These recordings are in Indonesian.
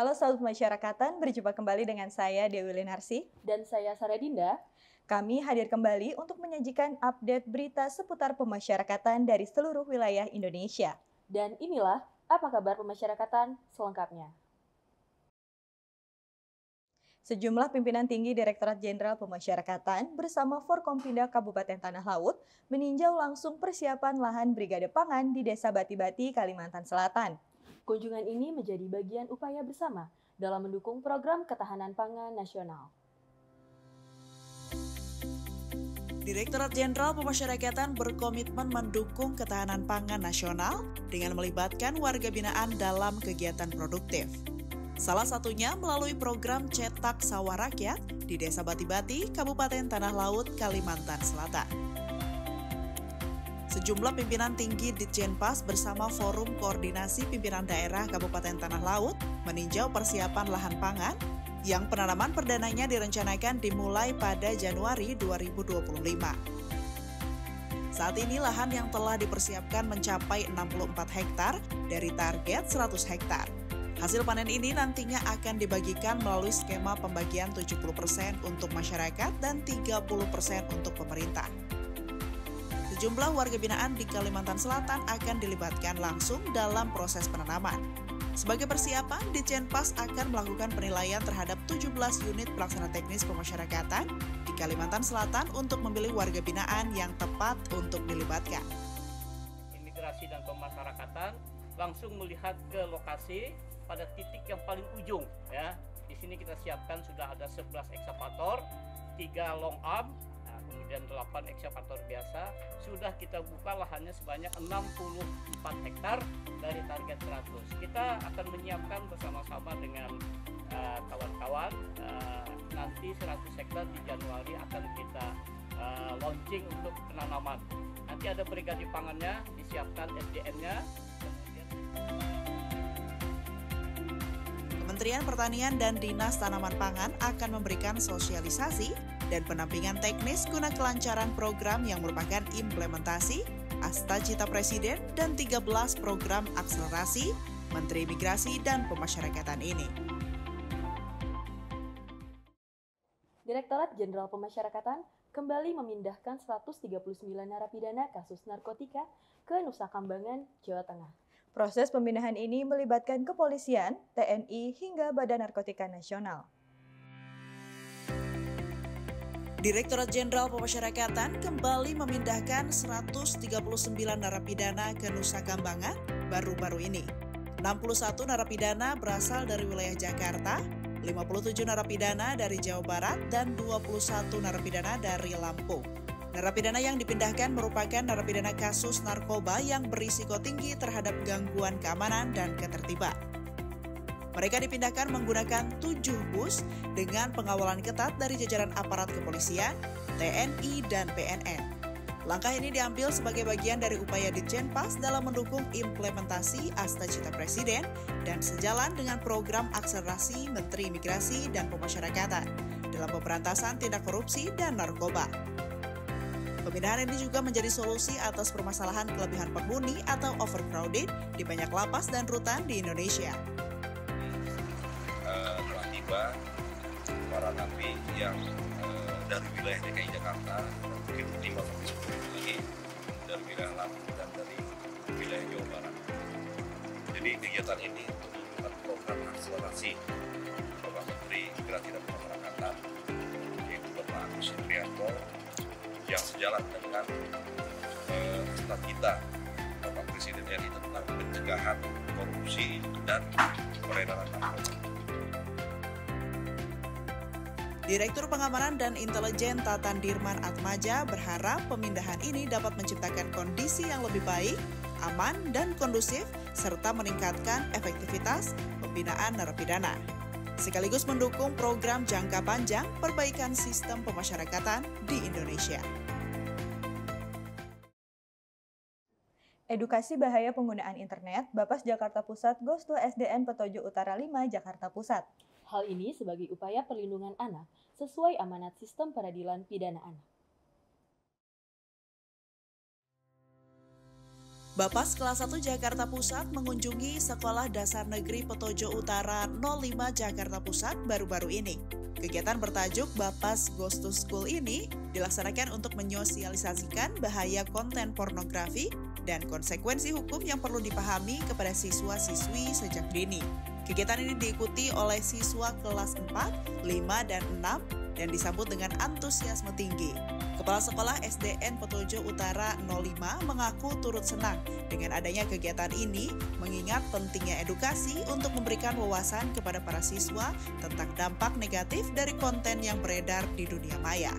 Halo Sahabat Pemasyarakatan, berjumpa kembali dengan saya Dewi Linarsi. Dan saya Sarah Dinda. Kami hadir kembali untuk menyajikan update berita seputar pemasyarakatan dari seluruh wilayah Indonesia. Dan inilah apa kabar pemasyarakatan selengkapnya. Sejumlah pimpinan tinggi Direktorat Jenderal Pemasyarakatan bersama Forkompinda Kabupaten Tanah Laut meninjau langsung persiapan lahan Brigade Pangan di Desa Bati-Bati, Kalimantan Selatan. Kunjungan ini menjadi bagian upaya bersama dalam mendukung program ketahanan pangan nasional. Direktorat Jenderal Pemasyarakatan berkomitmen mendukung ketahanan pangan nasional dengan melibatkan warga binaan dalam kegiatan produktif. Salah satunya melalui program Cetak Sawah Rakyat di Desa Bati-Bati, Kabupaten Tanah Laut, Kalimantan Selatan. Sejumlah pimpinan tinggi Ditjenpas bersama Forum Koordinasi Pimpinan Daerah Kabupaten Tanah Laut meninjau persiapan lahan pangan yang penanaman perdananya direncanakan dimulai pada Januari 2025. Saat ini lahan yang telah dipersiapkan mencapai 64 hektar dari target 100 hektar. Hasil panen ini nantinya akan dibagikan melalui skema pembagian 70% untuk masyarakat dan 30% untuk pemerintah. Sejumlah warga binaan di Kalimantan Selatan akan dilibatkan langsung dalam proses penanaman. Sebagai persiapan, Ditjenpas akan melakukan penilaian terhadap 17 unit pelaksana teknis pemasyarakatan di Kalimantan Selatan untuk memilih warga binaan yang tepat untuk dilibatkan. Imigrasi dan pemasyarakatan langsung melihat ke lokasi pada titik yang paling ujung ya. Di sini kita siapkan sudah ada 11 ekskavator, 3 long arm, kemudian 8 ekskavator biasa. Sudah kita buka lahannya sebanyak 64 hektar dari target 100. Kita akan menyiapkan bersama-sama dengan kawan-kawan nanti 100 hektar di Januari akan kita launching untuk penanaman. Nanti ada brigade pangannya, disiapkan SDM-nya. Kementerian Pertanian dan Dinas Tanaman Pangan akan memberikan sosialisasi dan pendampingan teknis guna kelancaran program yang merupakan implementasi Asta Cita Presiden dan 13 program akselerasi Menteri Migrasi dan Pemasyarakatan ini. Direktorat Jenderal Pemasyarakatan kembali memindahkan 139 narapidana kasus narkotika ke Nusa Kambangan, Jawa Tengah. Proses pemindahan ini melibatkan kepolisian, TNI, hingga Badan Narkotika Nasional. Direktorat Jenderal Pemasyarakatan kembali memindahkan 139 narapidana ke Nusa Kambangan baru-baru ini. 61 narapidana berasal dari wilayah Jakarta, 57 narapidana dari Jawa Barat, dan 21 narapidana dari Lampung. Narapidana yang dipindahkan merupakan narapidana kasus narkoba yang berisiko tinggi terhadap gangguan keamanan dan ketertiban. Mereka dipindahkan menggunakan 7 bus dengan pengawalan ketat dari jajaran aparat kepolisian, TNI, dan PNN. Langkah ini diambil sebagai bagian dari upaya Ditjenpas dalam mendukung implementasi Asta Cita Presiden dan sejalan dengan program akselerasi Menteri Migrasi dan Pemasyarakatan dalam pemberantasan tindak korupsi dan narkoba. Pemindahan ini juga menjadi solusi atas permasalahan kelebihan penghuni atau overcrowded di banyak lapas dan rutan di Indonesia. Telah tiba para napi yang dari wilayah DKI Jakarta, mungkin 5-10 lagi dari wilayah Lampung dan dari wilayah Jawa Barat. Jadi kegiatan ini untuk melakukan program akselerasi Bapak Menteri Migrasi dan Pemasyarakatan, yaitu Bapak Agus Supriyanto, yang sejalan dengan staf kita Bapak Presiden RI tentang pencegahan korupsi dan peredaran narkoba. Direktur Pengamanan dan Intelijen Tatan Dirman Atmaja berharap pemindahan ini dapat menciptakan kondisi yang lebih baik, aman, dan kondusif, serta meningkatkan efektivitas pembinaan narapidana, sekaligus mendukung program jangka panjang perbaikan sistem pemasyarakatan di Indonesia. Edukasi bahaya penggunaan internet, Bapas Jakarta Pusat Gosdo SDN Petojo Utara 5, Jakarta Pusat. Hal ini sebagai upaya perlindungan anak sesuai amanat sistem peradilan pidana anak. Bapas kelas 1 Jakarta Pusat mengunjungi Sekolah Dasar Negeri Petojo Utara 05 Jakarta Pusat baru-baru ini. Kegiatan bertajuk Bapas Goes to School ini dilaksanakan untuk menyosialisasikan bahaya konten pornografi dan konsekuensi hukum yang perlu dipahami kepada siswa-siswi sejak dini. Kegiatan ini diikuti oleh siswa kelas 4, 5, dan 6 dan disambut dengan antusiasme tinggi. Kepala Sekolah SDN Petojo Utara 05 mengaku turut senang dengan adanya kegiatan ini, mengingat pentingnya edukasi untuk memberikan wawasan kepada para siswa tentang dampak negatif dari konten yang beredar di dunia maya.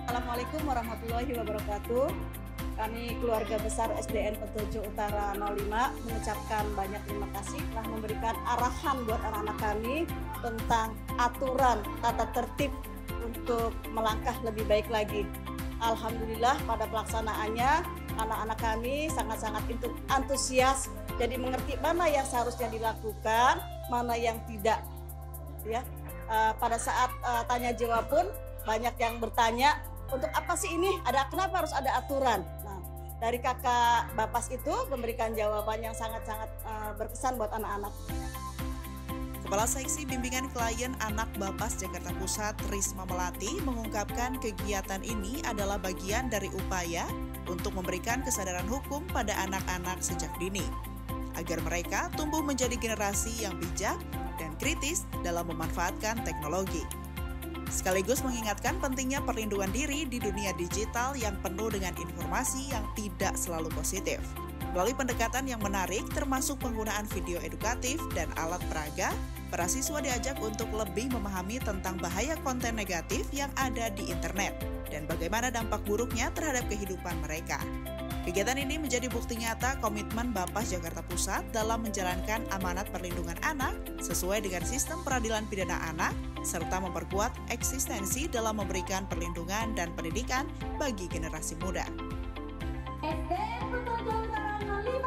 Assalamualaikum warahmatullahi wabarakatuh. Kami keluarga besar SDN Petojo Utara 05 mengucapkan banyak terima kasih telah memberikan arahan buat anak-anak kami tentang aturan tata tertib untuk melangkah lebih baik lagi. Alhamdulillah pada pelaksanaannya anak-anak kami sangat-sangat antusias, jadi mengerti mana yang seharusnya dilakukan, mana yang tidak. Ya, pada saat tanya jawab pun banyak yang bertanya, untuk apa sih ini? Kenapa harus ada aturan? Nah, dari kakak Bapas itu memberikan jawaban yang sangat-sangat berkesan buat anak-anak. Kepala Seksi Bimbingan Klien Anak Bapas Jakarta Pusat, Risma Melati, mengungkapkan kegiatan ini adalah bagian dari upaya untuk memberikan kesadaran hukum pada anak-anak sejak dini, agar mereka tumbuh menjadi generasi yang bijak dan kritis dalam memanfaatkan teknologi. Sekaligus mengingatkan pentingnya perlindungan diri di dunia digital yang penuh dengan informasi yang tidak selalu positif. Melalui pendekatan yang menarik termasuk penggunaan video edukatif dan alat peraga, para siswa diajak untuk lebih memahami tentang bahaya konten negatif yang ada di internet dan bagaimana dampak buruknya terhadap kehidupan mereka. Kegiatan ini menjadi bukti nyata komitmen Bapas Jakarta Pusat dalam menjalankan amanat perlindungan anak sesuai dengan sistem peradilan pidana anak, serta memperkuat eksistensi dalam memberikan perlindungan dan pendidikan bagi generasi muda. SDN Petojo Utara 05.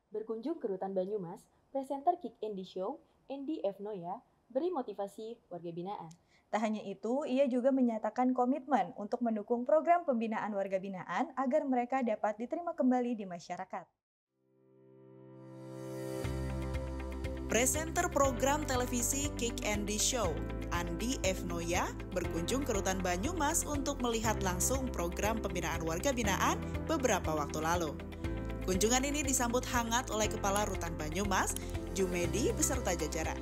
Berkunjung ke Rutan Banyumas, presenter Kick Andy Show, Andy F. Noya, beri motivasi warga binaan. Tak hanya itu, ia juga menyatakan komitmen untuk mendukung program pembinaan warga binaan agar mereka dapat diterima kembali di masyarakat. Presenter program televisi Kick Andy Show, Andy F. Noya, berkunjung ke Rutan Banyumas untuk melihat langsung program pembinaan warga binaan beberapa waktu lalu. Kunjungan ini disambut hangat oleh Kepala Rutan Banyumas, Jumedi, beserta jajaran.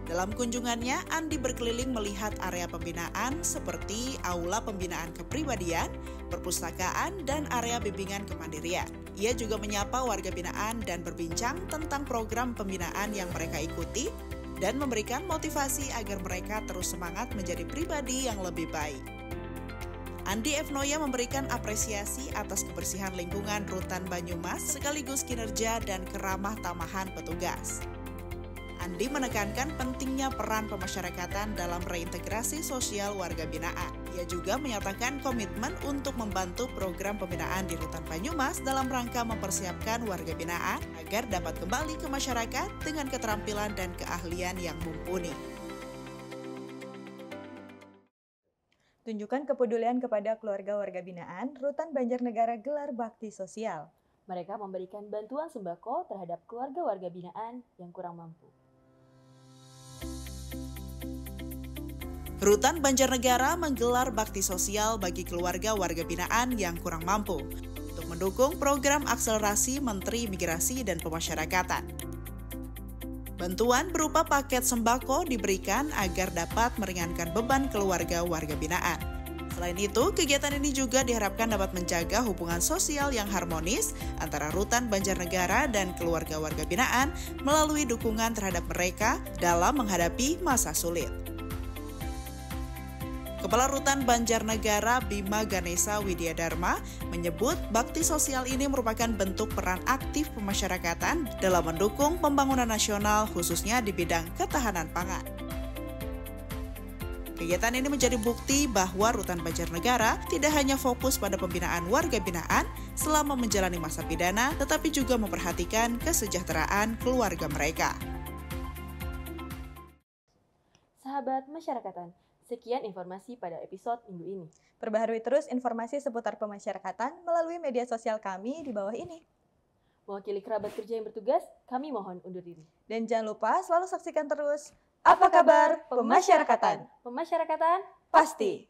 Dalam kunjungannya, Andi berkeliling melihat area pembinaan seperti aula pembinaan kepribadian, perpustakaan, dan area bimbingan kemandirian. Ia juga menyapa warga binaan dan berbincang tentang program pembinaan yang mereka ikuti dan memberikan motivasi agar mereka terus semangat menjadi pribadi yang lebih baik. Andi F. Noya memberikan apresiasi atas kebersihan lingkungan Rutan Banyumas sekaligus kinerja dan keramah tamahan petugas. Andi menekankan pentingnya peran pemasyarakatan dalam reintegrasi sosial warga binaan. Ia juga menyatakan komitmen untuk membantu program pembinaan di Rutan Banyumas dalam rangka mempersiapkan warga binaan agar dapat kembali ke masyarakat dengan keterampilan dan keahlian yang mumpuni. Tunjukkan kepedulian kepada keluarga warga binaan, Rutan Banjarnegara gelar bakti sosial. Mereka memberikan bantuan sembako terhadap keluarga warga binaan yang kurang mampu. Rutan Banjarnegara menggelar bakti sosial bagi keluarga warga binaan yang kurang mampu untuk mendukung program akselerasi Menteri Migrasi dan Pemasyarakatan. Bantuan berupa paket sembako diberikan agar dapat meringankan beban keluarga warga binaan. Selain itu, kegiatan ini juga diharapkan dapat menjaga hubungan sosial yang harmonis antara Rutan Banjarnegara dan keluarga warga binaan melalui dukungan terhadap mereka dalam menghadapi masa sulit. Kepala Rutan Banjarnegara Bima Ganesa Widyadharma menyebut bakti sosial ini merupakan bentuk peran aktif pemasyarakatan dalam mendukung pembangunan nasional khususnya di bidang ketahanan pangan. Kegiatan ini menjadi bukti bahwa Rutan Banjarnegara tidak hanya fokus pada pembinaan warga binaan selama menjalani masa pidana, tetapi juga memperhatikan kesejahteraan keluarga mereka. Sahabat Masyarakatan, sekian informasi pada episode minggu ini. Perbaharui terus informasi seputar pemasyarakatan melalui media sosial kami di bawah ini. Mewakili kerabat kerja yang bertugas, kami mohon undur diri. Dan jangan lupa selalu saksikan terus Apa Kabar Pemasyarakatan. Pemasyarakatan Pasti.